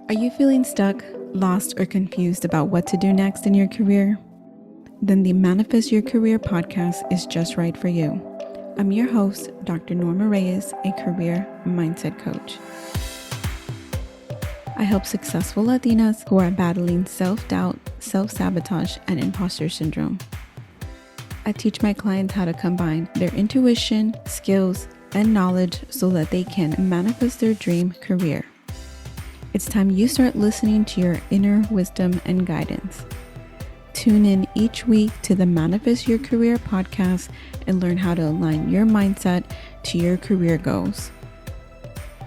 Are you feeling stuck, lost, or confused about what to do next in your career? Then the Manifest Your Career podcast is just right for you. I'm your host, Dr. Norma Reyes, a career mindset coach. I help successful Latinas who are battling self-doubt, self-sabotage, and imposter syndrome. I teach my clients how to combine their intuition, skills, and knowledge so that they can manifest their dream career. It's time you start listening to your inner wisdom and guidance. Tune in each week to the Manifest Your Career podcast and learn how to align your mindset to your career goals.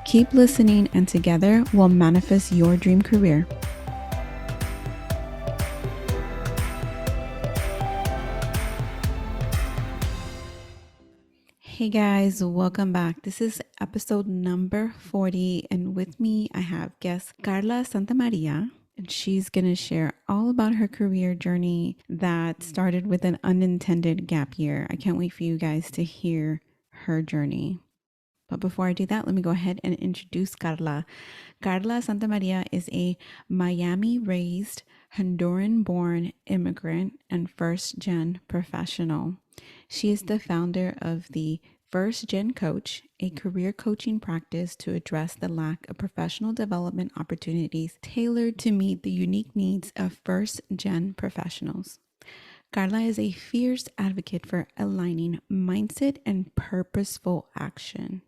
Keep listening, and together we'll manifest your dream career. Hey guys, welcome back. This is episode number 40, and with me I have guest Carla Santamaria, and she's going to share all about her career journey that started with an unintended gap year. I can't wait for you guys to hear her journey. But before I do that, let me go ahead and introduce Carla. Carla Santamaria is a Miami-raised, Honduran-born immigrant and FirstGen professional. She is the founder of the FirstGen Coach, a career coaching practice to address the lack of professional development opportunities tailored to meet the unique needs of FirstGen professionals. Carla is a fierce advocate for aligning mindset and purposeful action.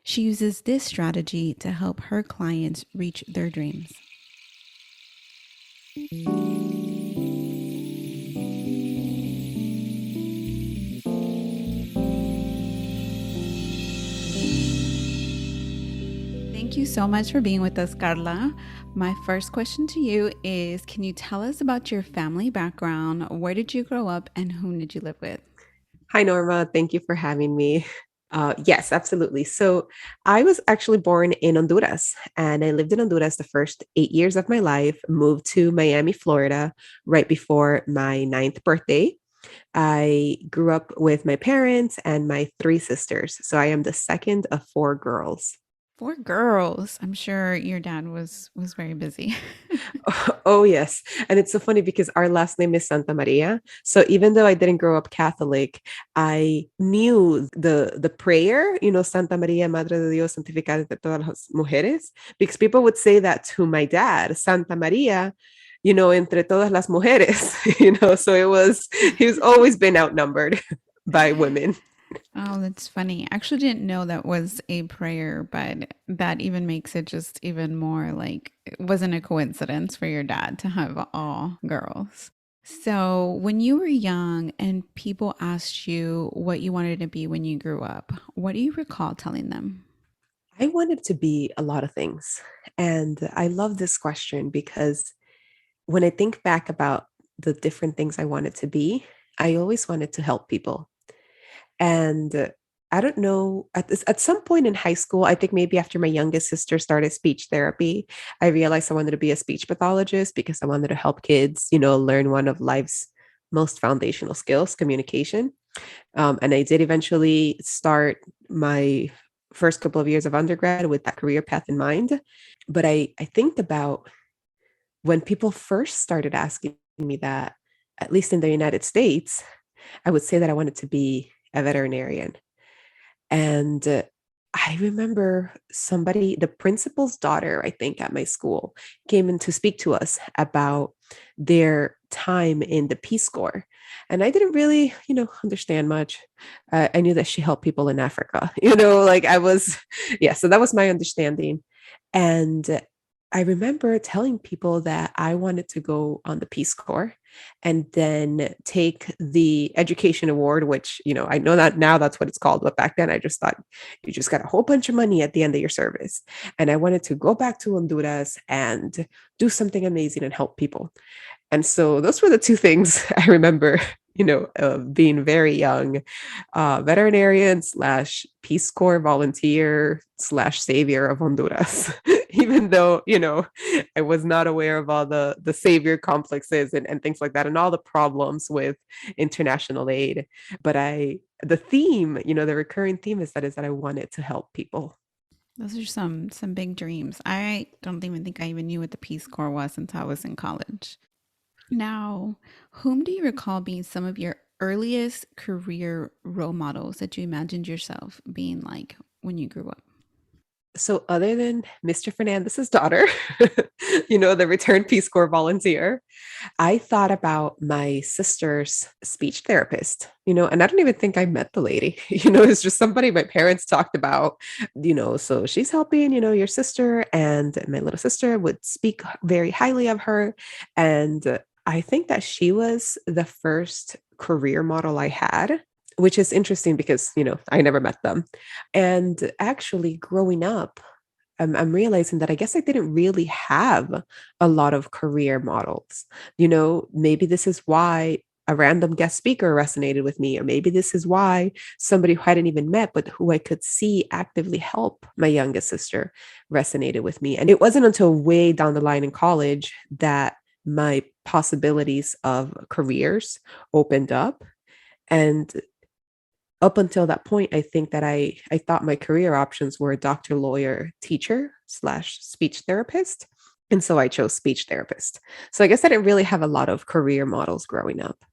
She uses this strategy to help her clients reach their dreams. Thank you so much for being with us, Carla. My first question to you is, can you tell us about your family background? Where did you grow up and whom did you live with? Hi, Norma. Thank you for having me. Yes, absolutely. So I was actually born in Honduras, and I lived in Honduras the first 8 years of my life, moved to Miami, Florida, right before my ninth birthday. I grew up with my parents and my three sisters. So I am the second of four girls. 4 girls. I'm sure your dad was very busy. Oh, yes. And it's so funny because our last name is Santamaria. So even though I didn't grow up Catholic, I knew the prayer, Santa María, Madre de Dios, santificada de todas las mujeres, because people would say that to my dad, Santa María, entre todas las mujeres, so he's always been outnumbered by women. Oh, that's funny. I actually didn't know that was a prayer, but that even makes it just even more like it wasn't a coincidence for your dad to have all girls. So, when you were young and people asked you what you wanted to be when you grew up, what do you recall telling them? I wanted to be a lot of things. And I love this question because when I think back about the different things I wanted to be, I always wanted to help people. And I don't know, at some point in high school, I think maybe after my youngest sister started speech therapy, I realized I wanted to be a speech pathologist because I wanted to help kids, learn one of life's most foundational skills, communication. And I did eventually start my first couple of years of undergrad with that career path in mind. But I think about when people first started asking me that, at least in the United States, I would say that I wanted to be a veterinarian. And I remember the principal's daughter, I think, at my school, came in to speak to us about their time in the Peace Corps. And I didn't really, understand much. I knew that she helped people in Africa, like I was, yeah, so that was my understanding. And I remember telling people that I wanted to go on the Peace Corps and then take the education award, which, I know that now that's what it's called. But back then I just thought you just got a whole bunch of money at the end of your service. And I wanted to go back to Honduras and do something amazing and help people. And so those were the two things I remember, being very young, veterinarian slash Peace Corps volunteer slash savior of Honduras, even though, I was not aware of all the savior complexes and things like that and all the problems with international aid. But the theme, the recurring theme is that I wanted to help people. Those are some big dreams. I don't even think I even knew what the Peace Corps was until I was in college. Now, whom do you recall being some of your earliest career role models that you imagined yourself being like when you grew up? So, other than Mr. Fernandez's daughter, the returned Peace Corps volunteer, I thought about my sister's speech therapist, and I don't even think I met the lady. It's just somebody my parents talked about, so she's helping, your sister, and my little sister would speak very highly of her. And I think that she was the first career model I had, which is interesting because, I never met them. And actually, growing up, I'm realizing that I guess I didn't really have a lot of career models. Maybe this is why a random guest speaker resonated with me, or maybe this is why somebody who I hadn't even met, but who I could see actively help my youngest sister resonated with me. And it wasn't until way down the line in college that my possibilities of careers opened up. And up until that point, I think that I thought my career options were doctor, lawyer, teacher slash speech therapist. And so I chose speech therapist. So I guess I didn't really have a lot of career models growing up.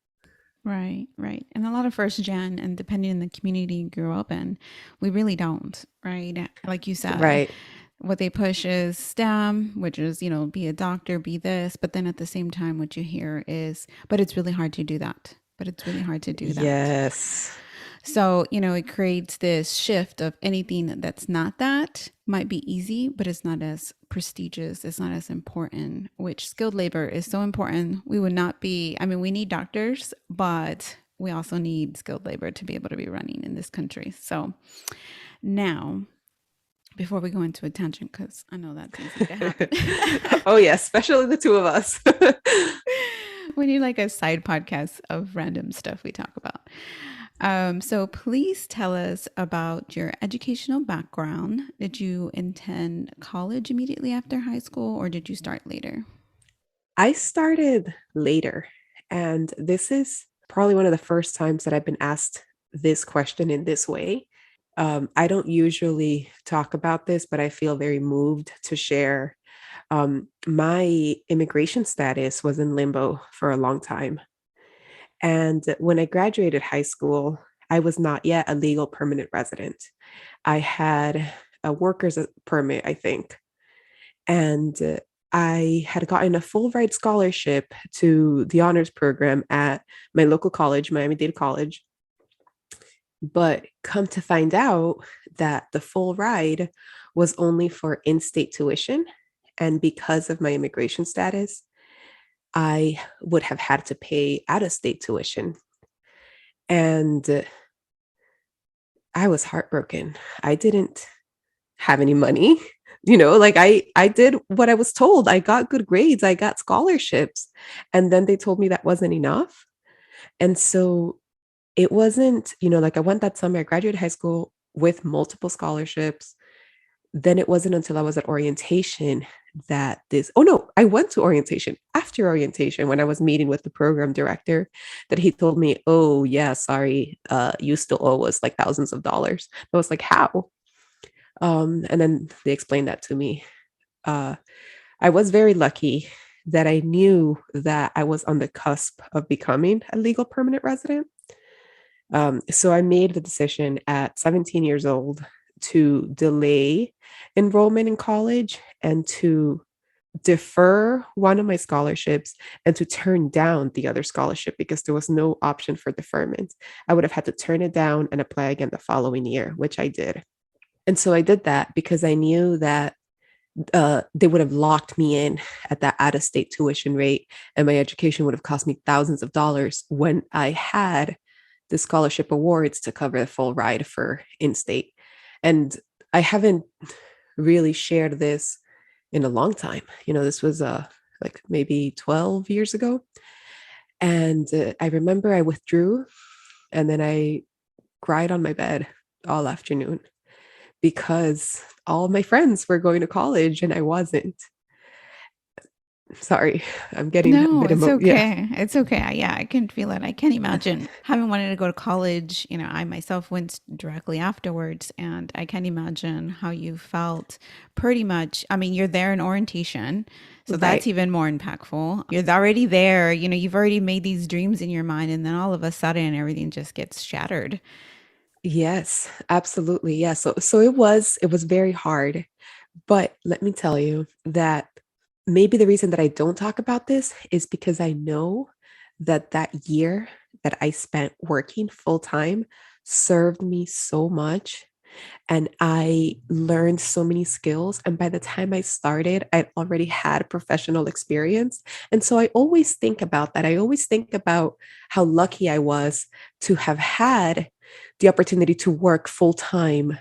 Right, right. And a lot of first gen, and depending on the community you grew up in, we really don't, right? Like you said, Right. what they push is STEM, which is, be a doctor, be this. But then at the same time, what you hear is, but it's really hard to do that. But it's really hard to do that. Yes. So, it creates this shift of anything that's not that might be easy, but it's not as prestigious, it's not as important, which skilled labor is so important. We would not be, I mean, we need doctors, but we also need skilled labor to be able to be running in this country. So now, before we go into a tangent, because I know that's easy to happen. Oh, yeah, especially the two of us. We need like a side podcast of random stuff we talk about. So please tell us about your educational background. Did you attend college immediately after high school, or did you start later? I started later, and this is probably one of the first times that I've been asked this question in this way. I don't usually talk about this, but I feel very moved to share. My immigration status was in limbo for a long time. And when I graduated high school, I was not yet a legal permanent resident. I had a worker's permit, I think. And I had gotten a full ride scholarship to the honors program at my local college, MiamiDade College. But come to find out that the full ride was only for in state tuition. And because of my immigration status, I would have had to pay out of state tuition. And I was heartbroken. I didn't have any money. Like I did what I was told. I got good grades, I got scholarships. And then they told me that wasn't enough. And so it wasn't, like I went that summer, I graduated high school with multiple scholarships. Then it wasn't until I was at orientation that oh no, I went to orientation. After orientation, when I was meeting with the program director, that he told me, oh yeah, sorry, you still owe us like thousands of dollars. I was like, how? And then they explained that to me. Uh, I was very lucky that I knew that I was on the cusp of becoming a legal permanent resident. So I made the decision at 17 years old to delay enrollment in college and to defer one of my scholarships and to turn down the other scholarship because there was no option for deferment. I would have had to turn it down and apply again the following year, which I did. And so I did that because I knew that they would have locked me in at that out of state tuition rate, and my education would have cost me thousands of dollars when I had the scholarship awards to cover the full ride for in state. And I haven't really shared this in a long time. This was like maybe 12 years ago. And I remember I withdrew and then I cried on my bed all afternoon because all my friends were going to college and I wasn't. Sorry, I'm getting a No, bit it's yeah. okay. It's okay. Yeah, I can feel it. I can't imagine having wanted to go to college. I myself went directly afterwards, and I can't imagine how you felt pretty much. I mean, you're there in orientation, so that's Right. even more impactful. You're already there, you've already made these dreams in your mind, and then all of a sudden everything just gets shattered. Yes, absolutely. Yeah. So it was very hard. But let me tell you that maybe the reason that I don't talk about this is because I know that that year that I spent working full time served me so much, and I learned so many skills. And by the time I started, I already had professional experience. And so I always think about that. I always think about how lucky I was to have had the opportunity to work full time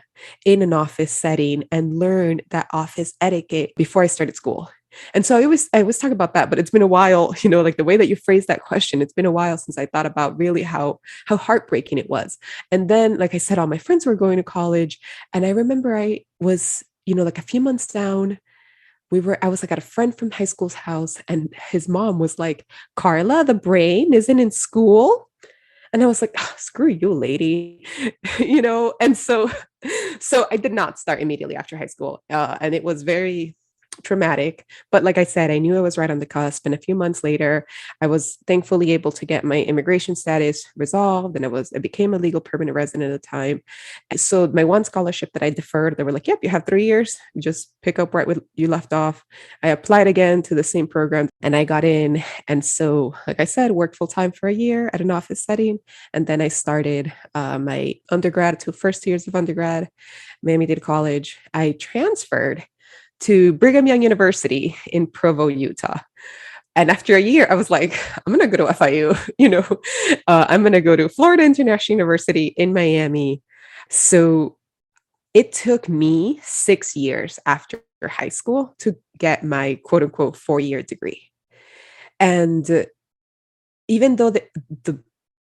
in an office setting and learn that office etiquette before I started school. And so I always talk about that, but it's been a while, like the way that you phrased that question, it's been a while since I thought about really how heartbreaking it was. And then, like I said, all my friends were going to college. And I remember I was, like a few months down, I was like at a friend from high school's house, and his mom was like, Carla, the brain isn't in school. And I was like, "Oh, screw you, lady." And so I did not start immediately after high school. And it was very traumatic. But like I said, I knew I was right on the cusp. And a few months later, I was thankfully able to get my immigration status resolved. And I became a legal permanent resident at the time. So my one scholarship that I deferred, they were like, yep, you have 3 years. You just pick up right where you left off. I applied again to the same program and I got in. And so, like I said, worked full time for a year at an office setting. And then I started my undergrad, 2 first years of undergrad, MiamiDade College. I transferred to Brigham Young University in Provo, Utah. And after a year, I was like, I'm going to go to FIU, I'm going to go to Florida International University in Miami. So it took me 6 years after high school to get my quote unquote 4 year degree. And even though the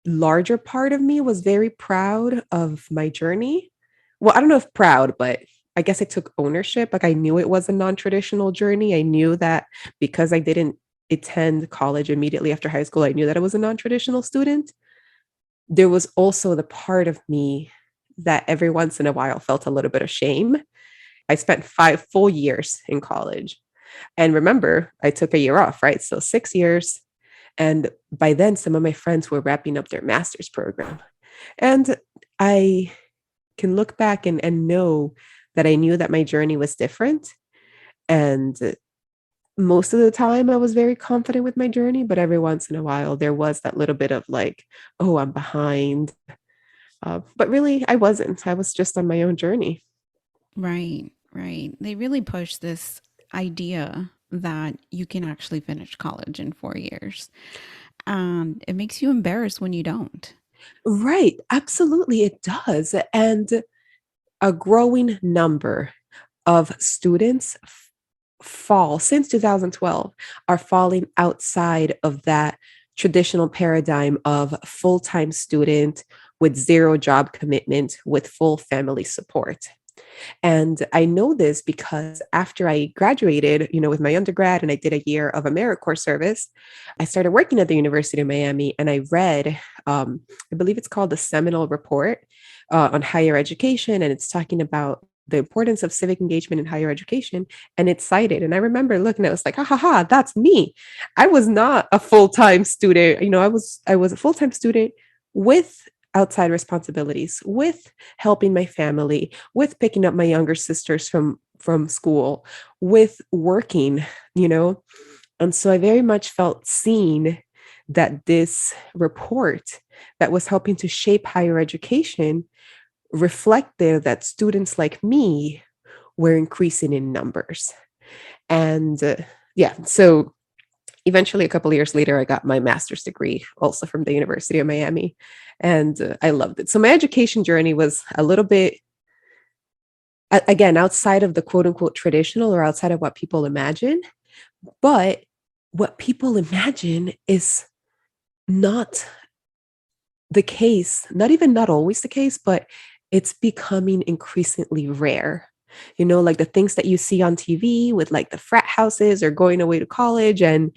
larger part of me was very proud of my journey, well, I don't know if proud, but I guess I took ownership. Like I knew it was a non-traditional journey. I knew that because I didn't attend college immediately after high school, I knew that I was a non-traditional student. There was also the part of me that every once in a while felt a little bit of shame. I spent 5 full years in college. And remember, I took a year off, right? So 6 years. And by then, some of my friends were wrapping up their master's program. And I can look back and know that I knew that my journey was different. And most of the time, I was very confident with my journey. But every once in a while, there was that little bit of like, oh, I'm behind. But really, I wasn't. I was just on my own journey. Right, right. They really push this idea that you can actually finish college in 4 years. And it makes you embarrassed when you don't. Right. Absolutely. It does. And a growing number of students fall since 2012 are falling outside of that traditional paradigm of full-time student with zero job commitment with full family support. And I know this because after I graduated, with my undergrad and I did a year of AmeriCorps service, I started working at the University of Miami and I read, I believe it's called the Seminole Report on higher education. And it's talking about the importance of civic engagement in higher education. And it's cited. And I remember looking at it, I was like, ha ha ha, that's me. I was not a full-time student. I was a full-time student with outside responsibilities, with helping my family, with picking up my younger sisters from school, with working, you know. And so I very much felt seen that this report that was helping to shape higher education reflected that students like me were increasing in numbers. And yeah, so eventually a couple of years later I got my master's degree also from the University of Miami, and I loved it. So my education journey was a little bit, again, outside of the quote unquote traditional or outside of what people imagine, but what people imagine is not the case, not always the case, but it's becoming increasingly rare. like the things that you see on TV with like the frat houses or going away to college and,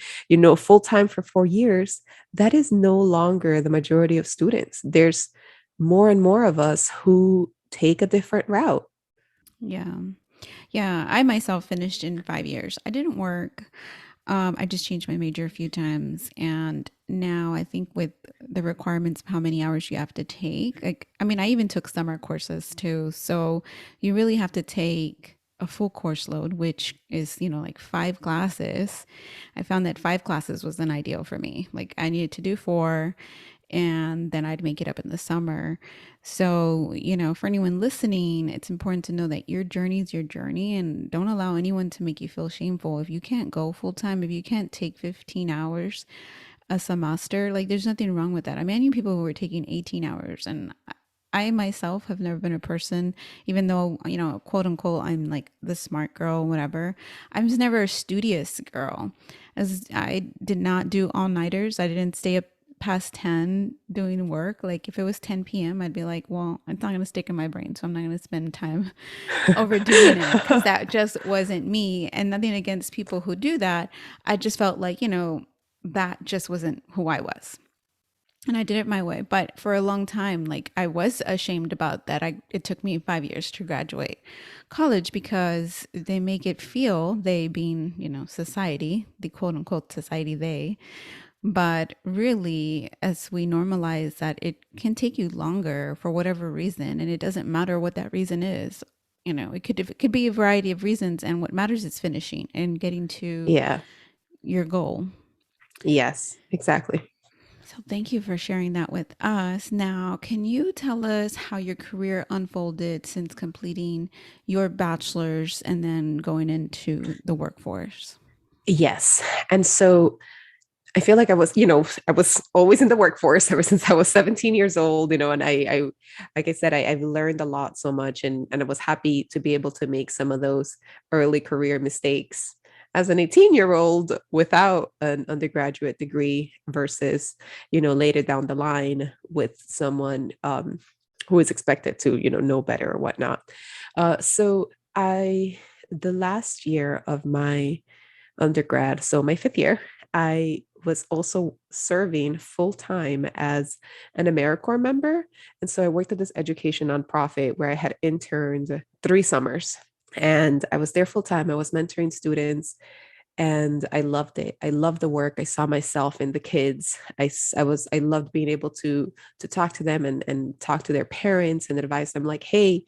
full time for 4 years, that is no longer the majority of students. There's more and more of us who take a different route. Yeah. Yeah. I myself finished in 5 years. I didn't work. I just changed my major a few times. And now I think with the requirements of how many hours you have to take, like, I mean, I even took summer courses too. So you really have to take a full course load, which is, like 5 classes. I found that 5 classes was an ideal for me. Like I needed to do 4 and then I'd make it up in the summer. So, for anyone listening, it's important to know that your journey is your journey and don't allow anyone to make you feel shameful. If you can't go full time, if you can't take 15 hours a semester, like there's nothing wrong with that. I mean, I knew people who were taking 18 hours and I myself have never been a person, even though, quote unquote, I'm like the smart girl, whatever. I was never a studious girl. As I did not do all nighters. I didn't stay up past 10 doing work. Like if it was 10 p.m., I'd be like, well, it's not going to stick in my brain. So I'm not going to spend time overdoing it because that just wasn't me. And nothing against people who do that. I just felt like, that just wasn't who I was. And I did it my way. But for a long time, like I was ashamed about that. It took me 5 years to graduate college because they make it feel, they being, society, the quote unquote society, they, but really, as we normalize that, it can take you longer for whatever reason, and it doesn't matter what that reason is. It could be a variety of reasons, and what matters is finishing and getting to Yeah. your goal. Yes, exactly. So thank you for sharing that with us. Now, can you tell us how your career unfolded since completing your bachelor's and then going into the workforce? Yes. And so I feel like I was always in the workforce ever since I was 17 years old, and like I said, I've learned a lot so much and I was happy to be able to make some of those early career mistakes as an 18-year-old without an undergraduate degree versus, later down the line with someone who is expected to, know better or whatnot. So the last year of my undergrad, so my 5th year, I was also serving full time as an AmeriCorps member. And so I worked at this education nonprofit where I had interned 3 summers and I was there full time. I was mentoring students and I loved it. I loved the work. I saw myself in the kids. I loved being able to talk to them and talk to their parents and advise them like, hey,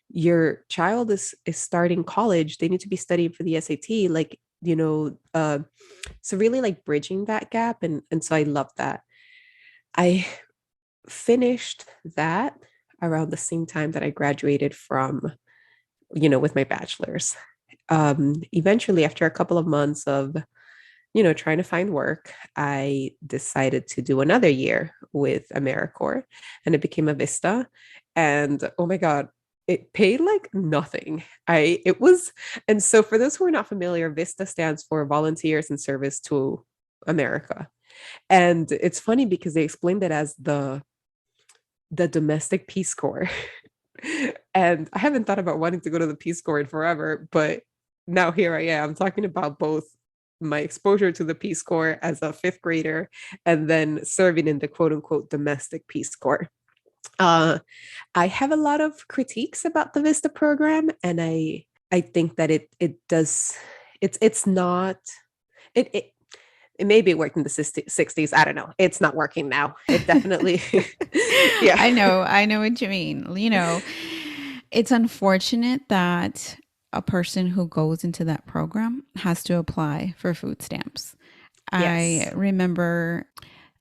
your child is starting college. They need to be studying for the SAT. Like, so really like bridging that gap. And so I love that. I finished that around the same time that I graduated from, with my bachelor's. Eventually, after a couple of months of, trying to find work, I decided to do another year with AmeriCorps and it became a Vista. And oh my God, it paid like nothing. And so for those who are not familiar, Vista stands for Volunteers in Service to America. And it's funny because they explained it as the domestic Peace Corps. And I haven't thought about wanting to go to the Peace Corps in forever, but now here I am talking about both my exposure to the Peace Corps as a 5th grader and then serving in the quote unquote domestic Peace Corps. Uh, I have a lot of critiques about the Vista program, and I think that it does it's not it it it maybe it worked in the 60s. I don't know. It's not working now. It definitely, yeah. I know what you mean. It's unfortunate that a person who goes into that program has to apply for food stamps. I Yes. remember,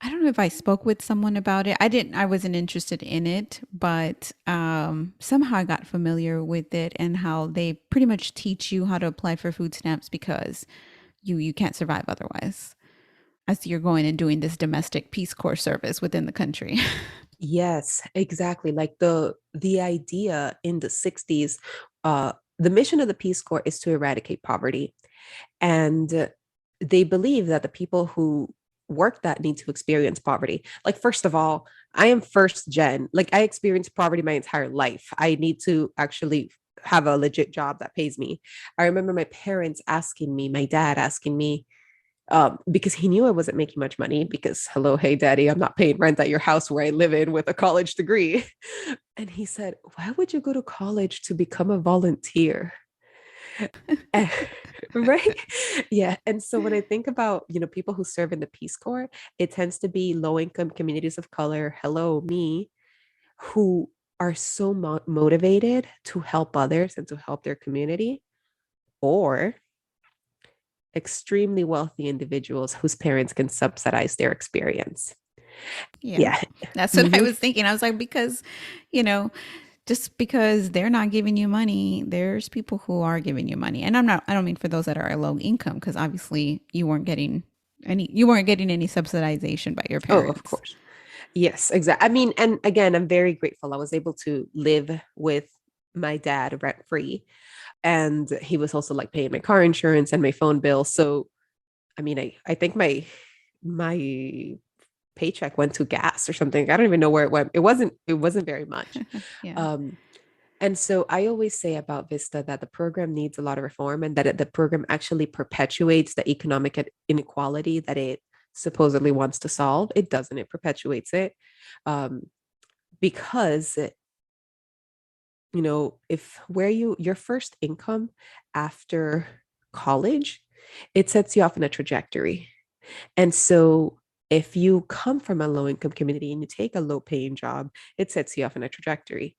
I don't know if I spoke with someone about it. I wasn't interested in it, but somehow I got familiar with it and how they pretty much teach you how to apply for food stamps because you can't survive otherwise. As you're going and doing this domestic Peace Corps service within the country. Yes, exactly. Like the idea in the 60s, the mission of the Peace Corps is to eradicate poverty. And they believe that the people who work that need to experience poverty. Like, first of all, I am 1st gen. Like, I experienced poverty my entire life. I need to actually have a legit job that pays me. I remember my dad asking me, because he knew I wasn't making much money because, hello, hey, daddy, I'm not paying rent at your house where I live in with a college degree. And he said, why would you go to college to become a volunteer? Eh, right? Yeah. And so when I think about, people who serve in the Peace Corps, it tends to be low income communities of color, hello, me, who are so motivated to help others and to help their community, or extremely wealthy individuals whose parents can subsidize their experience. Yeah. Yeah. That's what I Mhm. was thinking. I was like, because, you know, just because they're not giving you money, there's people who are giving you money. And I don't mean for those that are low income, because obviously you weren't getting any subsidization by your Oh, of parents. course. Yes, exactly. I mean, and again, I'm very grateful. I was able to live with my dad rent free. And he was also like paying my car insurance and my phone bill. So, I mean, I think my paycheck went to gas or something. I don't even know where it went. It wasn't very much. Yeah. Um, and so I always say about Vista that the program needs a lot of reform, and that the program actually perpetuates the economic inequality that it supposedly wants to solve. It doesn't, it perpetuates it. Um, because if where your first income after college, it sets you off in a trajectory. And so if you come from a low income community and you take a low paying job, it sets you off in a trajectory.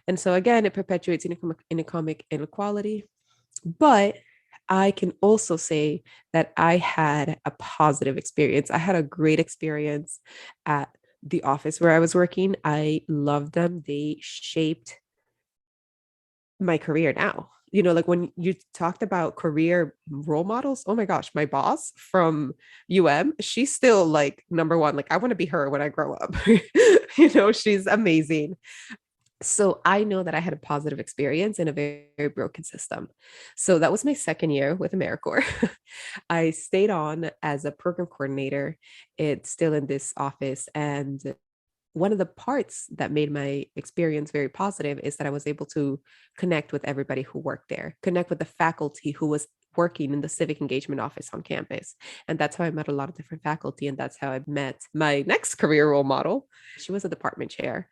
And so again, it perpetuates economic inequality. But I can also say that I had a positive experience. I had a great experience at the office where I was working. I loved them. They shaped my career now. Like when you talked about career role models, oh my gosh, my boss from she's still like number one. Like I want to be her when I grow up. She's amazing. So I know that I had a positive experience in a very, very broken system. So that was my second year with AmeriCorps. I stayed on as a program coordinator. It's still in this office. And one of the parts that made my experience very positive is that I was able to connect with everybody who worked there, connect with the faculty who was working in the civic engagement office on campus. And that's how I met a lot of different faculty. And that's how I met my next career role model. She was a department chair.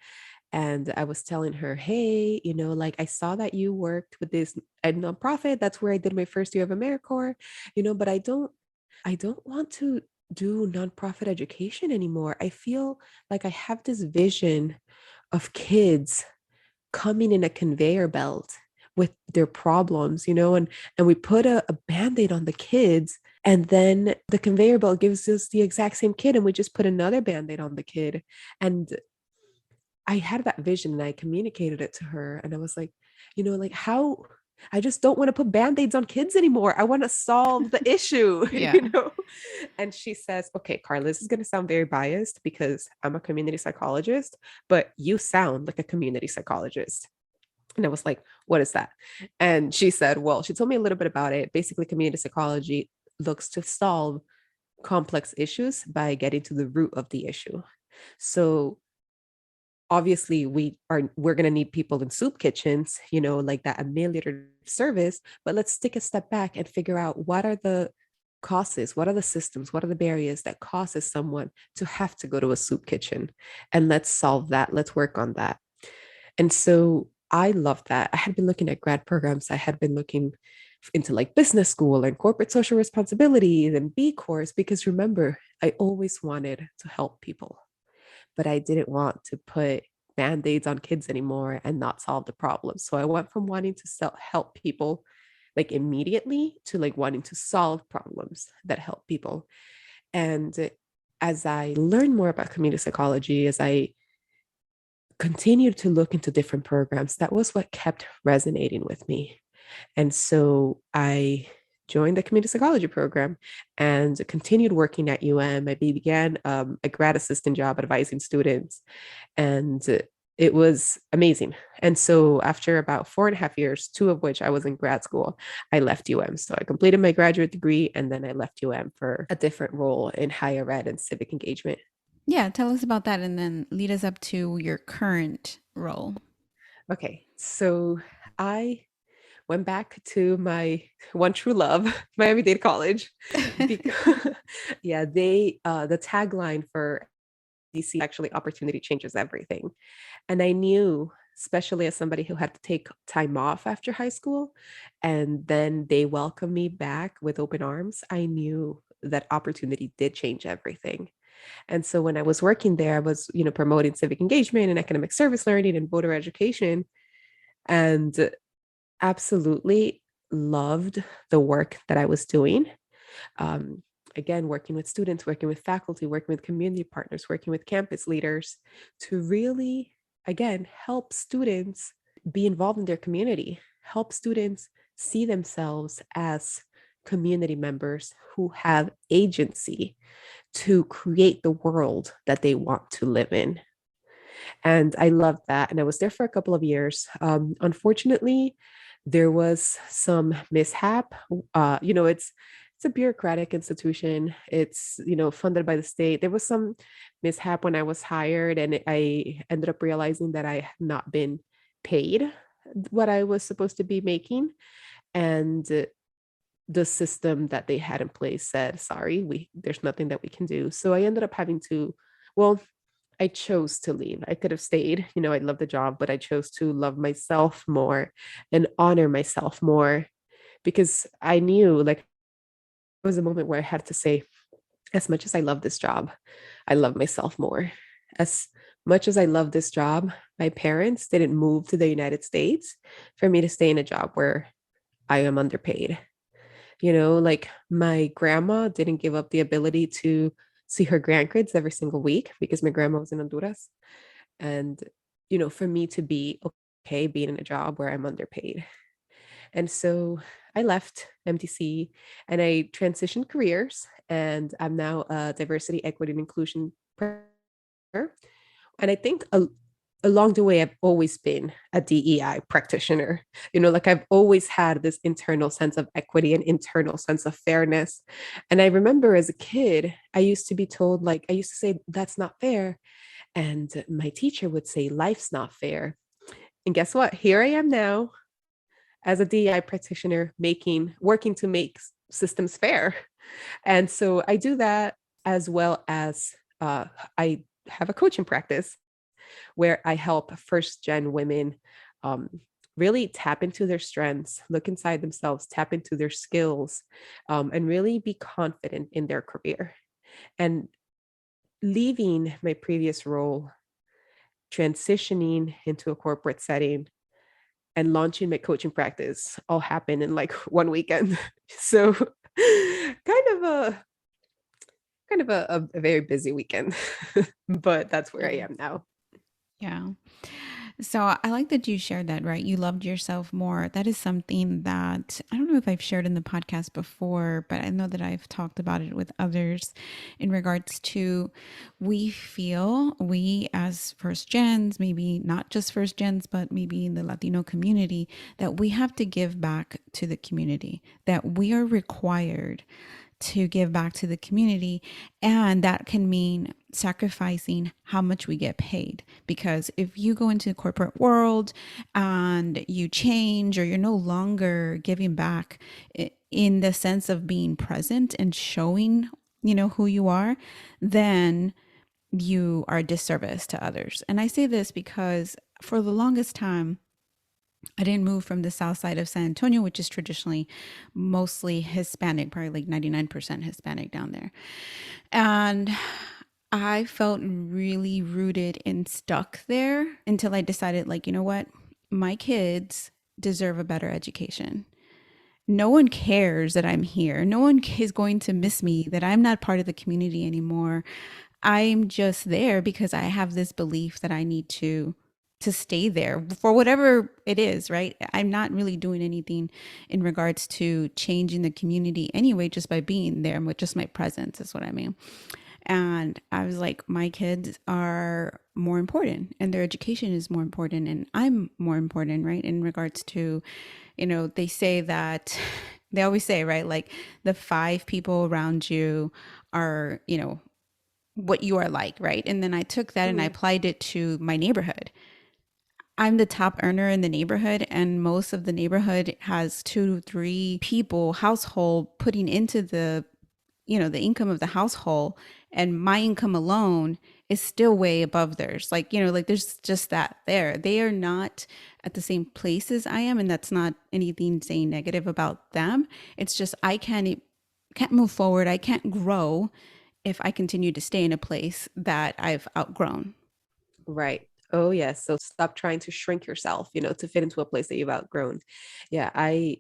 And I was telling her, hey, like I saw that you worked with this a nonprofit. That's where I did my first year of AmeriCorps, but I don't want to do nonprofit education anymore. I feel like I have this vision of kids coming in a conveyor belt with their problems, and we put a band-aid on the kids, and then the conveyor belt gives us the exact same kid, and we just put another band-aid on the kid. And I had that vision and I communicated it to her. And I was like, like how I just don't want to put band-aids on kids anymore. I want to solve the issue, Yeah. And she says, okay, Carla, this is going to sound very biased because I'm a community psychologist, but you sound like a community psychologist. And I was like, what is that? And she said, well, she told me a little bit about it. Basically, community psychology looks to solve complex issues by getting to the root of the issue. So obviously we're going to need people in soup kitchens, like that ameliorative service, but let's take a step back and figure out what are the causes, what are the systems, what are the barriers that causes someone to have to go to a soup kitchen, and let's solve that, let's work on that. And so I love that. I had been looking at grad programs. I had been looking into like business school and corporate social responsibilities and B course, because remember, I always wanted to help people, but I didn't want to put band-aids on kids anymore and not solve the problem. So I went from wanting to help people like immediately to like wanting to solve problems that help people. And as I learned more about community psychology, as I continued to look into different programs, that was what kept resonating with me. And so I joined the community psychology program and continued working at I began a grad assistant job advising students, and it was amazing. And so after about 4.5 years, 2 of which I was in grad school, I left So I completed my graduate degree, and then I left for a different role in higher ed and civic engagement. Yeah. Tell us about that and then lead us up to your current role. Okay, so I went back to my one true love, MiamiDade College, because yeah, the tagline for DC actually opportunity changes everything. And I knew, especially as somebody who had to take time off after high school, and then they welcomed me back with open arms, I knew that opportunity did change everything. And so when I was working there, I was, promoting civic engagement and academic service learning and voter education, and absolutely loved the work that I was doing. Um, again, working with students, working with faculty, working with community partners, working with campus leaders to really, again, help students be involved in their community, help students see themselves as community members who have agency to create the world that they want to live in. And I loved that. And I was there for a couple of years. Unfortunately, there was some mishap. It's a bureaucratic institution. It's funded by the state. There was some mishap when I was hired, and I ended up realizing that I had not been paid what I was supposed to be making, and the system that they had in place said, "Sorry, we there's nothing that we can do." So I ended up having to, well, I chose to leave. I could have stayed. I love the job, but I chose to love myself more and honor myself more because I knew, like, it was a moment where I had to say, as much as I love this job, I love myself more. As much as I love this job, my parents didn't move to the United States for me to stay in a job where I am underpaid. Like, my grandma didn't give up the ability to see her grandkids every single week because my grandma was in Honduras. And, for me to be okay being in a job where I'm underpaid. And so I left MTC and I transitioned careers, and I'm now a diversity, equity, and inclusion practitioner. And I think along the way, I've always been a DEI practitioner. Like, I've always had this internal sense of equity and internal sense of fairness. And I remember as a kid, I used to be told, like, I used to say, that's not fair. And my teacher would say, life's not fair. And guess what? Here I am now as a DEI practitioner, working to make systems fair. And so I do that, as well as I have a coaching practice where I help FirstGen women um, really tap into their strengths, look inside themselves, tap into their skills, and really be confident in their career. And leaving my previous role, transitioning into a corporate setting, and launching my coaching practice all happened in like one weekend. So kind of a very busy weekend, but that's where I Yeah. am now. Yeah. So I like that you shared that, right? You loved yourself more. That is something that I don't know if I've shared in the podcast before, but I know that I've talked about it with others in regards to we as first gens, maybe not just first gens, but maybe in the Latino community, that we have to give back to the community, that we are required to give back to the community. And that can mean sacrificing how much we get paid. Because if you go into the corporate world and you change or you're no longer giving back in the sense of being present and showing, who you are, then you are a disservice to others. And I say this because for the longest time, I didn't move from the south side of San Antonio, which is traditionally mostly Hispanic, probably like 99% Hispanic down there. And I felt really rooted and stuck there until I decided, like, you know what? My kids deserve a better education. No one cares that I'm here. No one is going to miss me, that I'm not part of the community anymore. I'm just there because I have this belief that I need to stay there for whatever it is, right? I'm not really doing anything in regards to changing the community anyway, just by being there with just my presence is what I mean. And I was like, my kids are more important and their education is more important and I'm more important, right? In regards to, they say that they always say, right? Like the five people around you are, what you are like, right? And then I took that and I Mm, applied it to my neighborhood. I'm the top earner in the neighborhood, and most of the neighborhood has 2 to 3 people household putting into the income of the household, and my income alone is still way above theirs. Like there's just that there. They are not at the same place as I am, and that's not anything saying negative about them. It's just I can't move forward. I can't grow if I continue to stay in a place that I've outgrown. Right. Oh, yes. So stop trying to shrink yourself, to fit into a place that you've outgrown. Yeah, I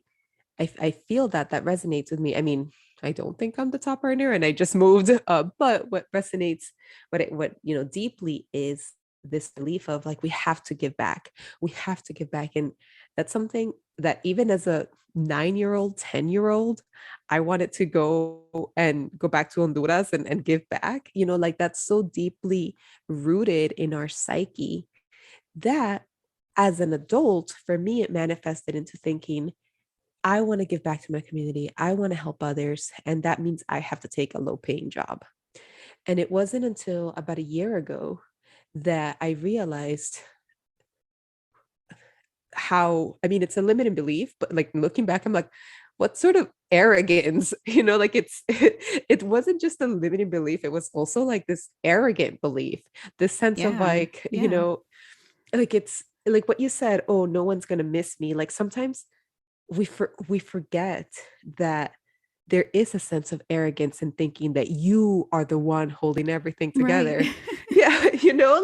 feel that that resonates with me. I mean, I don't think I'm the top earner and I just moved, but what resonates, deeply is this belief of like we have to give back. We have to give back. And that's something that even as a 9-year old, 10-year old, I wanted to go back to Honduras and give back. Like that's so deeply rooted in our psyche that as an adult, for me, it manifested into thinking, I want to give back to my community. I want to help others. And that means I have to take a low paying job. And it wasn't until about a year ago that I realized how, I mean, it's a limiting belief, but like looking back, I'm like, what sort of arrogance, like it wasn't just a limiting belief. It was also like this arrogant belief, this sense of Yeah. like, Yeah. like it's like what you said, oh, no one's going to miss me. Like sometimes we forget that there is a sense of arrogance in thinking that you are the one holding everything Right. together. Yeah,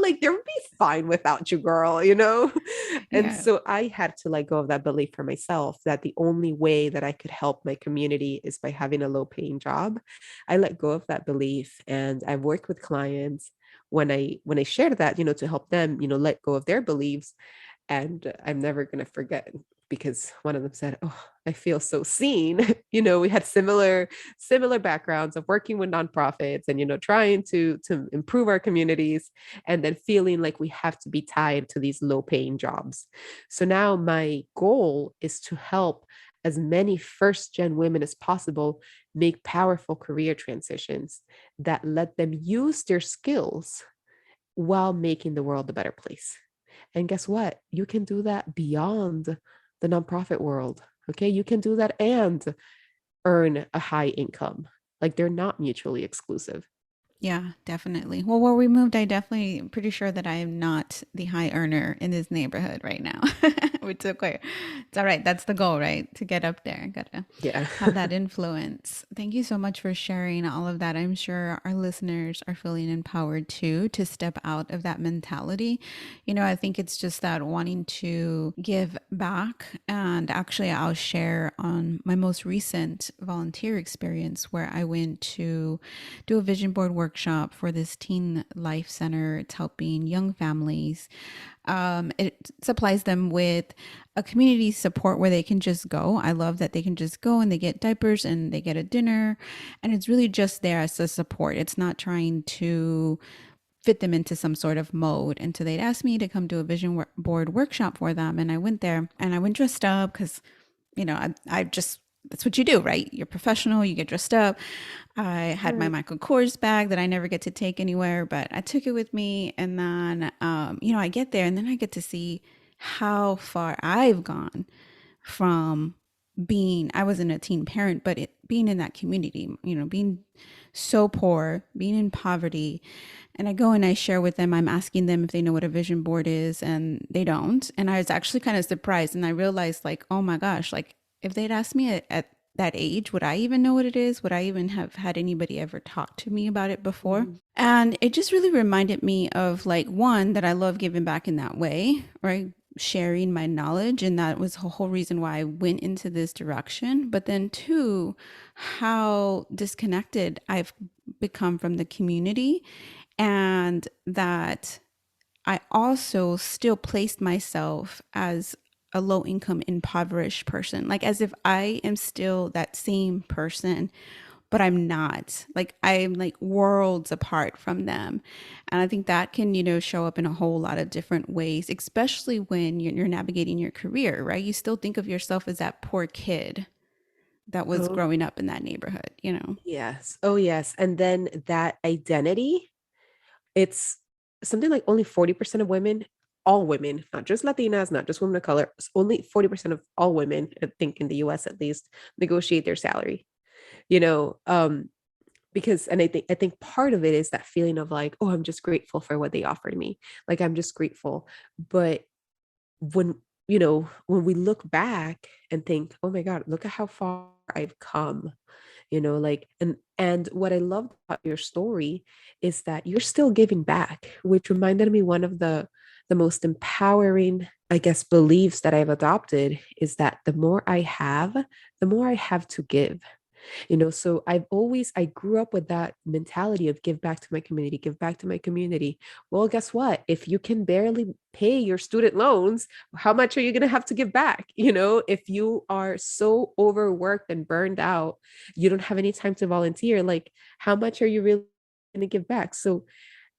like they would be fine without you, girl. And Yeah. so I had to let go of that belief for myself that the only way that I could help my community is by having a low paying job. I let go of that belief and I've worked with clients when I shared that, to help them, let go of their beliefs. And I'm never going to forget because one of them said, "Oh, I feel so seen." We had similar backgrounds of working with nonprofits and trying to improve our communities and then feeling like we have to be tied to these low paying jobs. So now my goal is to help as many first gen women as possible make powerful career transitions that let them use their skills while making the world a better place. And guess what? You can do that beyond the nonprofit world. Okay. You can do that and earn a high income. Like they're not mutually exclusive. Yeah, definitely. Well, where we moved, I definitely pretty sure that I am not the high earner in this neighborhood right now. We took clear. It's all right. That's the goal, right? To get up there. Gotta Yeah. have that influence. Thank you so much for sharing all of that. I'm sure our listeners are feeling empowered too to step out of that mentality. I think it's just that wanting to give back. And actually, I'll share on my most recent volunteer experience where I went to do a vision board workshop for this teen life center. It's helping young families. It supplies them with a community support where they can just go. I love that they can just go and they get diapers and they get a dinner. And it's really just there as a support. It's not trying to fit them into some sort of mode. And so they'd asked me to come do a vision board workshop for them. And I went there and I went dressed up because, I just, that's what you do, right? You're professional, you get dressed up. I had my Right. Michael Kors bag that I never get to take anywhere, but I took it with me. And then, I get there and then I get to see how far I've gone from I wasn't a teen parent, but being in that community, being so poor, being in poverty. And I go and I share with them, I'm asking them if they know what a vision board is, and they don't. And I was actually kind of surprised. And I realized, like, oh my gosh, like if they'd asked me at that age, would I even know what it is? Would I even have had anybody ever talk to me about it before? Mhm. And it just really reminded me of, like, one, that I love giving back in that way, right? Sharing my knowledge. And that was the whole reason why I went into this direction. But then, two, how disconnected I've become from the community, and that I also still placed myself as a low income, impoverished person, like as if I am still that same person, but I'm not. Like I'm like worlds apart from them. And I think that can, show up in a whole lot of different ways, especially when you're navigating your career, right? You still think of yourself as that poor kid that was Oh, growing up in that neighborhood. yes. Oh, yes. And then that identity, it's something like only 40% of women all women, not just Latinas, not just women of color, only 40% of all women, I think in the US at least, negotiate their salary, you know, because, and I think part of it is that feeling of like, oh, I'm just grateful for what they offered me. Like, I'm just grateful. But when, when we look back and think, oh my God, look at how far I've come, like, and what I loved about your story is that you're still giving back, which reminded me one of the most empowering, I guess, beliefs that I've adopted is that the more I have to give. So I grew up with that mentality of give back to my community, give back to my community. Well, guess what? If you can barely pay your student loans, how much are you going to have to give back? If you are so overworked and burned out, you don't have any time to volunteer, like, how much are you really going to give back? So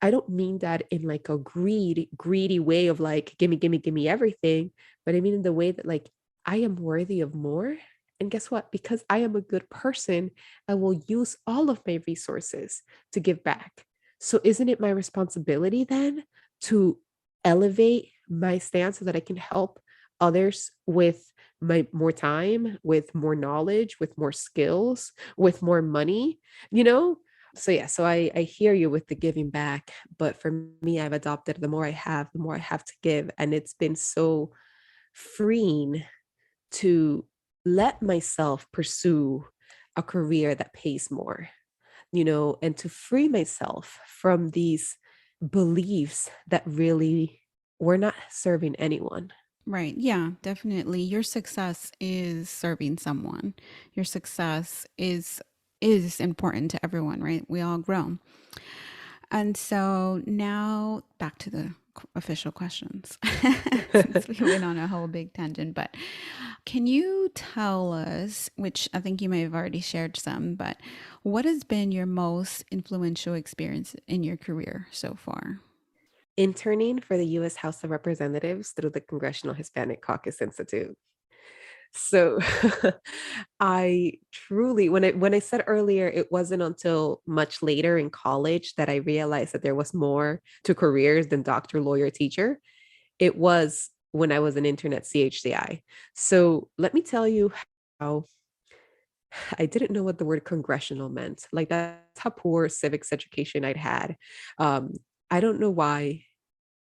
I don't mean that in like a greedy way of like, give me everything, but I mean in the way that like, I am worthy of more. And guess what? Because I am a good person, I will use all of my resources to give back. So isn't it my responsibility then to elevate my stance so that I can help others with my more time, with more knowledge, with more skills, with more money, you know? So yeah, so I hear you with the giving back, but for me, I've adopted the more I have to give. And it's been so freeing to let myself pursue a career that pays more, and to free myself from these beliefs that really were not serving anyone. Right. Yeah, definitely. Your success is serving someone. Your success is important to everyone, right? We all grow. And so now back to the official questions. Since we went on a whole big tangent, but can you tell us, which I think you may have already shared some, but what has been your most influential experience in your career so far? Interning for the US House of Representatives through the Congressional Hispanic Caucus Institute. So I truly, when I said earlier, it wasn't until much later in college that I realized that there was more to careers than doctor, lawyer, teacher. It was when I was an intern at CHCI. So let me tell you how I didn't know what the word congressional meant. Like, that's how poor civics education I'd had. Um, I don't know why.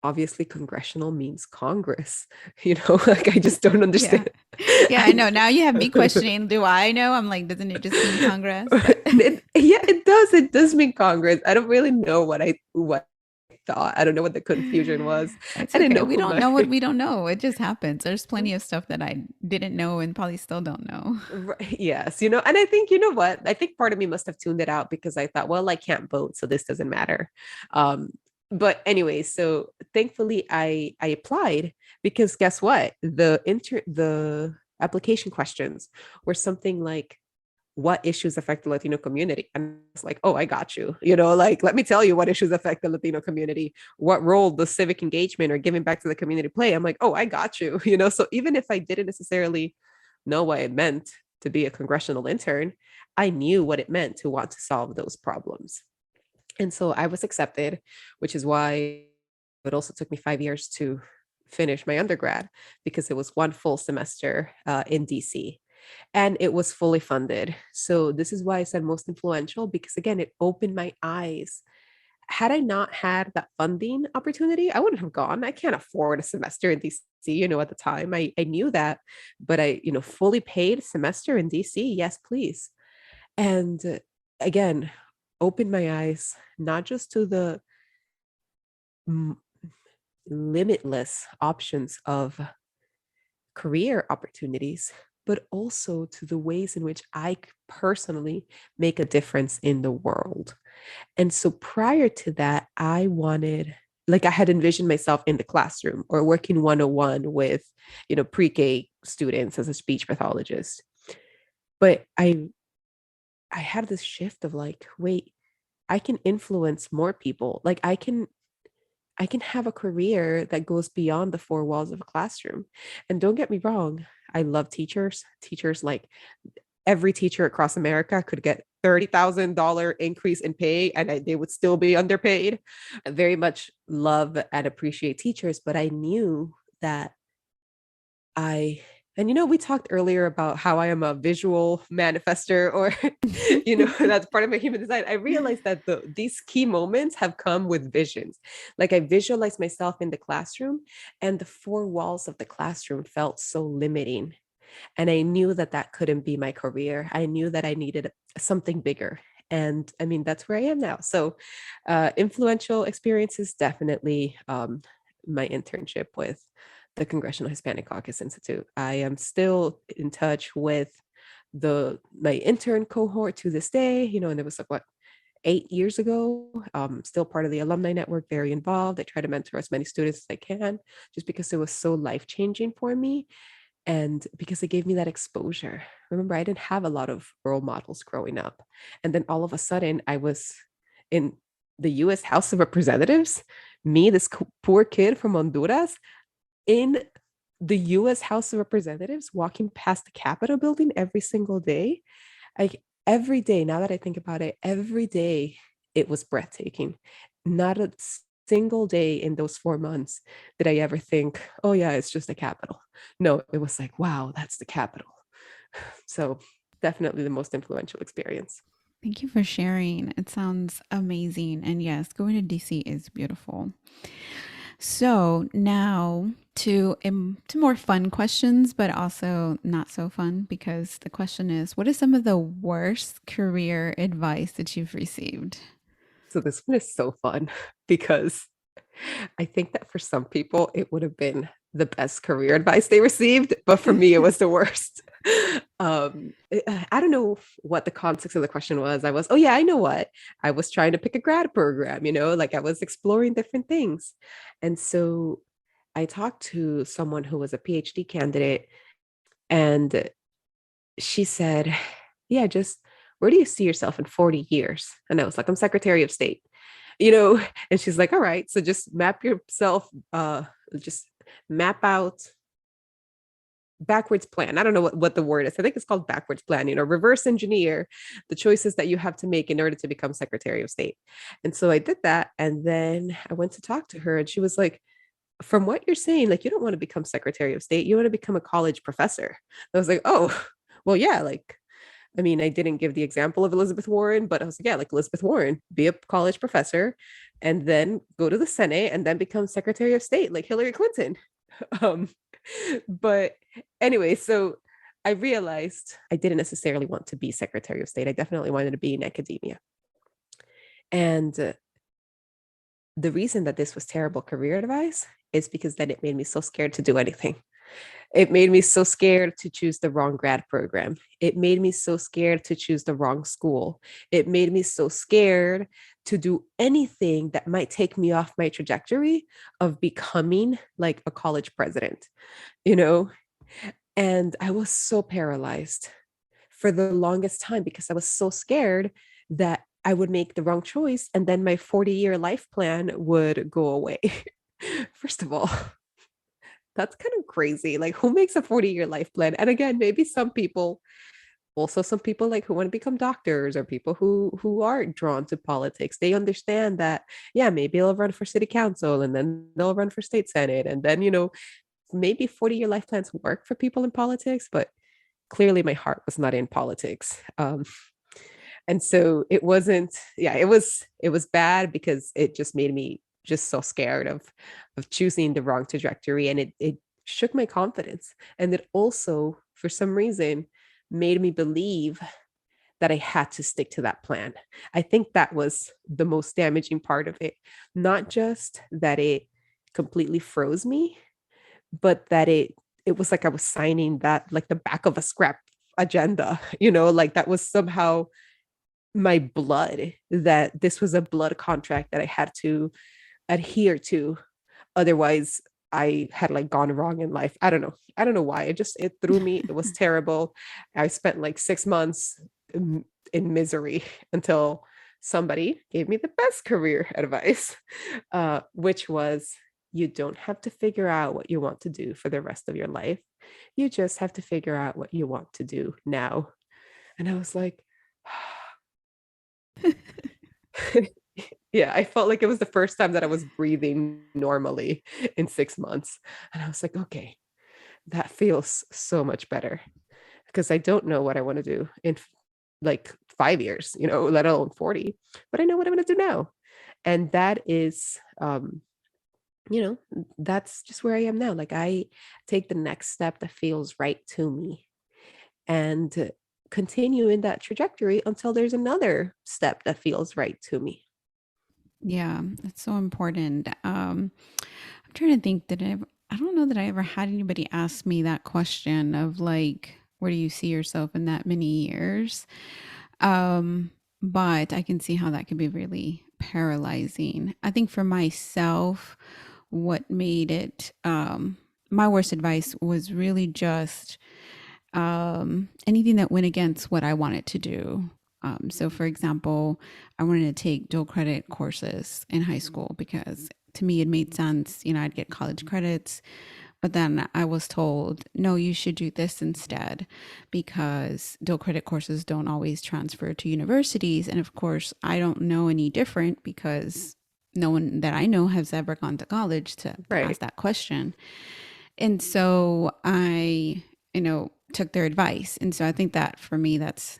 Obviously, congressional means Congress. Like, I just don't Yeah. understand. Yeah, I know. Now you have me questioning, do I know? I'm like, doesn't it just mean Congress? But Yeah, it does. It does mean Congress. I don't really know what I thought. I don't know what the confusion was. it's I didn't okay. know We who don't my know what we don't know. It just happens. There's plenty of stuff that I didn't know and probably still don't know. Right, yes, and I think, you know what? I think part of me must have tuned it out because I thought, well, I can't vote, so this doesn't matter. Um, but anyway, so thankfully I applied because guess what? The application questions were something like, what issues affect the Latino community? And it's like, oh, I got you. Like, let me tell you what issues affect the Latino community. What role does civic engagement or giving back to the community play? I'm like, oh, I got you. So even if I didn't necessarily know what it meant to be a congressional intern, I knew what it meant to want to solve those problems. And so I was accepted, which is why it also took me 5 years to finish my undergrad because it was one full semester in DC and it was fully funded. So this is why I said most influential, because again, it opened my eyes. Had I not had that funding opportunity, I wouldn't have gone. I can't afford a semester in DC, at the time. I knew that, but fully paid semester in DC, yes, please. And again, opened my eyes, not just to the m- limitless options of career opportunities, but also to the ways in which I personally make a difference in the world. And so prior to that, I had envisioned myself in the classroom or working one-on-one with, pre-K students as a speech pathologist. But I had this shift of like, wait, I can influence more people. Like, I can have a career that goes beyond the four walls of a classroom. And don't get me wrong, I love teachers. Teachers, like, every teacher across America could get $30,000 increase in pay and they would still be underpaid. I very much love and appreciate teachers, but I knew that I and we talked earlier about how I am a visual manifester, or that's part of my human design. I realized that these key moments have come with visions. Like I visualized myself in the classroom, and the four walls of the classroom felt so limiting. And I knew that that couldn't be my career. I knew that I needed something bigger. And I mean, that's where I am now. So, influential experiences, definitely my internship with the Congressional Hispanic Caucus Institute. I am still in touch with my intern cohort to this day, and it was like, what, 8 years ago. Still part of the alumni network, very involved. I try to mentor as many students as I can, just because it was so life-changing for me. And because it gave me that exposure. Remember, I didn't have a lot of role models growing up. And then all of a sudden, I was in the US House of Representatives, me, this poor kid from Honduras, in the US House of Representatives, walking past the Capitol building every single day. Like every day, now that I think about it, every day it was breathtaking. Not a single day in those 4 months did I ever think, oh yeah, it's just a Capitol. No, it was like, wow, that's the Capitol. So definitely the most influential experience. Thank you for sharing. It sounds amazing. And yes, going to DC is beautiful. So now to more fun questions, but also not so fun, because the question is, what is some of the worst career advice that you've received? So this one is so fun because I think that for some people it would have been the best career advice they received, but for me it was the worst. I don't know what the context of the question was. Oh yeah, I know what. I was trying to pick a grad program, like I was exploring different things. And so I talked to someone who was a PhD candidate, and she said, yeah, just where do you see yourself in 40 years? And I was like, I'm Secretary of State, and she's like, all right, so just map yourself, just map out backwards plan. I don't know what the word is. I think it's called backwards plan, reverse engineer the choices that you have to make in order to become Secretary of State. And so I did that. And then I went to talk to her, and she was like, from what you're saying, like, you don't want to become Secretary of State, you want to become a college professor. I was like, oh, well, yeah, like, I mean, I didn't give the example of Elizabeth Warren, but I was like, yeah, like Elizabeth Warren, be a college professor and then go to the Senate and then become Secretary of State like Hillary Clinton. Um, but anyway, so I realized I didn't necessarily want to be Secretary of State. I definitely wanted to be in academia. And the reason that this was terrible career advice is because then it made me so scared to do anything. It made me so scared to choose the wrong grad program. It made me so scared to choose the wrong school. It made me so scared to do anything that might take me off my trajectory of becoming like a college president, you know? And I was so paralyzed for the longest time because I was so scared that I would make the wrong choice and then my 40-year life plan would go away. First of all, that's kind of crazy. Like, who makes a 40-year life plan? And again, maybe some people, also some people like who want to become doctors or people who are drawn to politics. They understand that, yeah, maybe they'll run for city council and then they'll run for state senate. And then, maybe 40-year life plans work for people in politics, but clearly my heart was not in politics. And so it wasn't, yeah, it was bad because it just made me just so scared of choosing the wrong trajectory, and it shook my confidence, and it also for some reason made me believe that I had to stick to that plan. I think that was the most damaging part of it. Not just that it completely froze me, but that it was like I was signing that like the back of a scrap agenda, like that was somehow my blood, that this was a blood contract that I had to adhere to. Otherwise, I had like gone wrong in life. I don't know. I don't know why. It threw me. It was terrible. I spent like 6 months in misery until somebody gave me the best career advice, which was, you don't have to figure out what you want to do for the rest of your life. You just have to figure out what you want to do now. And I was like, yeah, I felt like it was the first time that I was breathing normally in 6 months. And I was like, okay, that feels so much better because I don't know what I want to do in like 5 years, let alone 40, but I know what I'm going to do now. And that is, you know, that's just where I am now. Like I take the next step that feels right to me and continue in that trajectory until there's another step that feels right to me. Yeah, it's so important. I'm trying to think that I don't know that I ever had anybody ask me that question of like, where do you see yourself in that many years? Um, but I can see how that could be really paralyzing. I think for myself, what made it, my worst advice was really just anything that went against what I wanted to do. So, for example, I wanted to take dual credit courses in high school because to me it made sense. I'd get college credits, but then I was told, no, you should do this instead because dual credit courses don't always transfer to universities. And of course, I don't know any different because no one that I know has ever gone to college to Right. ask that question. And so I, took their advice. And so I think that for me, that's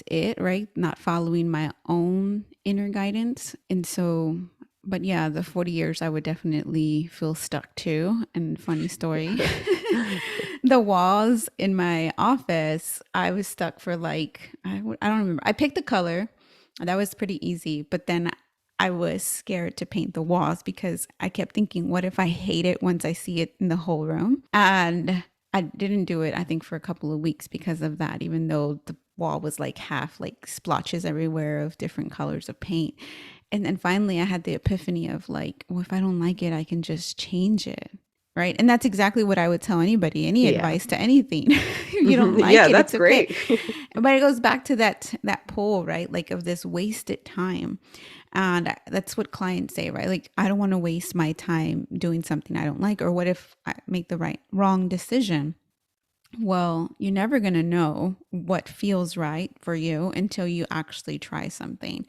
it, right? Not following my own inner guidance. And so, but yeah, the 40 years I would definitely feel stuck too. And funny story, the walls in my office, I was stuck for like, I don't remember. I picked the color. That was pretty easy. But then I was scared to paint the walls because I kept thinking, what if I hate it once I see it in the whole room? And I didn't do it, I think, for a couple of weeks because of that, even though the wall was like half like splotches everywhere of different colors of paint. And then finally, I had the epiphany of like, well, if I don't like it, I can just change it. Right. And that's exactly what I would tell anybody, any Yeah. advice to anything. If you don't like Yeah, it, that's it's okay. great. But it goes back to that pull, right? Like of this wasted time. And that's what clients say, right? Like, I don't want to waste my time doing something I don't like. Or what if I make the wrong decision? Well, you're never going to know what feels right for you until you actually try something.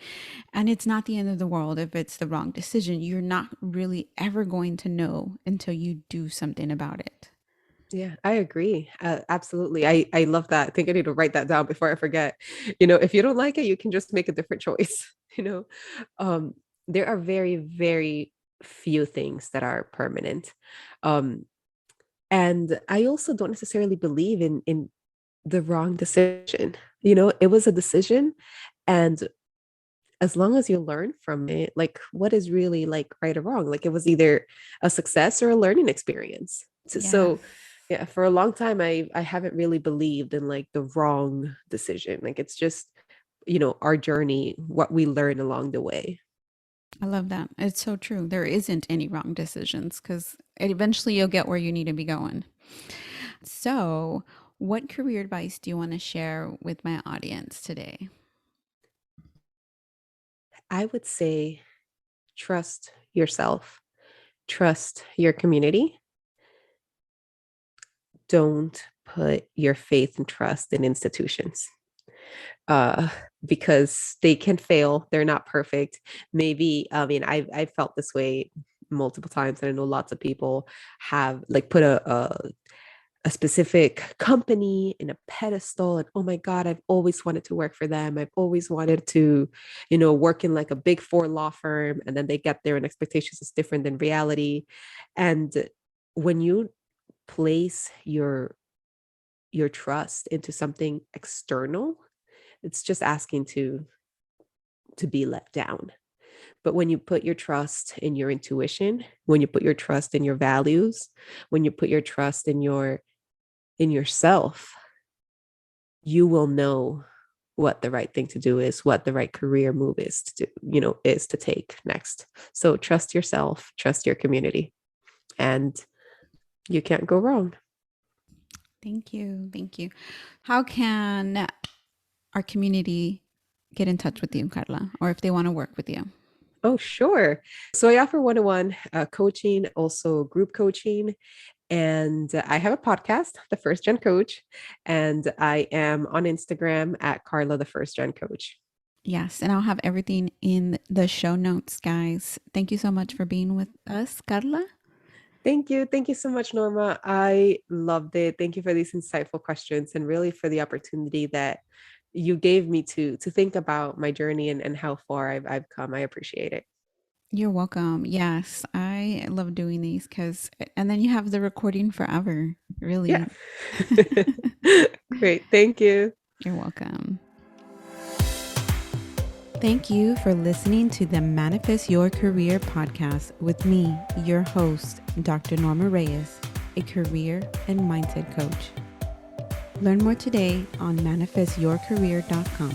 And it's not the end of the world if it's the wrong decision. You're not really ever going to know until you do something about it. Yeah, I agree. Absolutely. I love that. I think I need to write that down before I forget. If you don't like it, you can just make a different choice. You know, um, there are very, very few things that are permanent. Um, and I also don't necessarily believe in the wrong decision. It was a decision, and as long as you learn from it, like what is really like right or wrong, like it was either a success or a learning experience. So, Yes. so yeah, for a long time I haven't really believed in like the wrong decision. Like it's just, our journey, what we learn along the way. I love that. It's so true. There isn't any wrong decisions because eventually you'll get where you need to be going. So, what career advice do you want to share with my audience today? I would say trust yourself, trust your community. Don't put your faith and trust in institutions, uh, because they can fail. They're not perfect. Maybe, I mean, I've felt this way multiple times, and I know lots of people have like put a specific company in a pedestal, and oh my God, I've always wanted to work for them. I've always wanted to, work in like a big four law firm, and then they get there and expectations is different than reality. And when you place your trust into something external, it's just asking to be let down. But when you put your trust in your intuition, when you put your trust in your values, when you put your trust in yourself, you will know what the right thing to do is, what the right career move is to do, is to take next. So trust yourself, trust your community, and you can't go wrong. Thank you. Thank you. How can our community get in touch with you, Carla, or if they want to work with you? Oh, sure. So I offer one-on-one coaching, also group coaching. And I have a podcast, The FirstGen Coach, and I am on Instagram at Carla, the FirstGen Coach. Yes, and I'll have everything in the show notes, guys. Thank you so much for being with us, Carla. Thank you. Thank you so much, Norma. I loved it. Thank you for these insightful questions and really for the opportunity that you gave me to think about my journey and how far I've come. I appreciate it. You're welcome. Yes, I love doing these because, and then you have the recording forever, Yeah. really. Great. Thank you. You're welcome. Thank you for listening to the Manifest Your Career podcast with me, your host, Dr. Norma Reyes, a career and mindset coach. Learn more today on manifestyourcareer.com.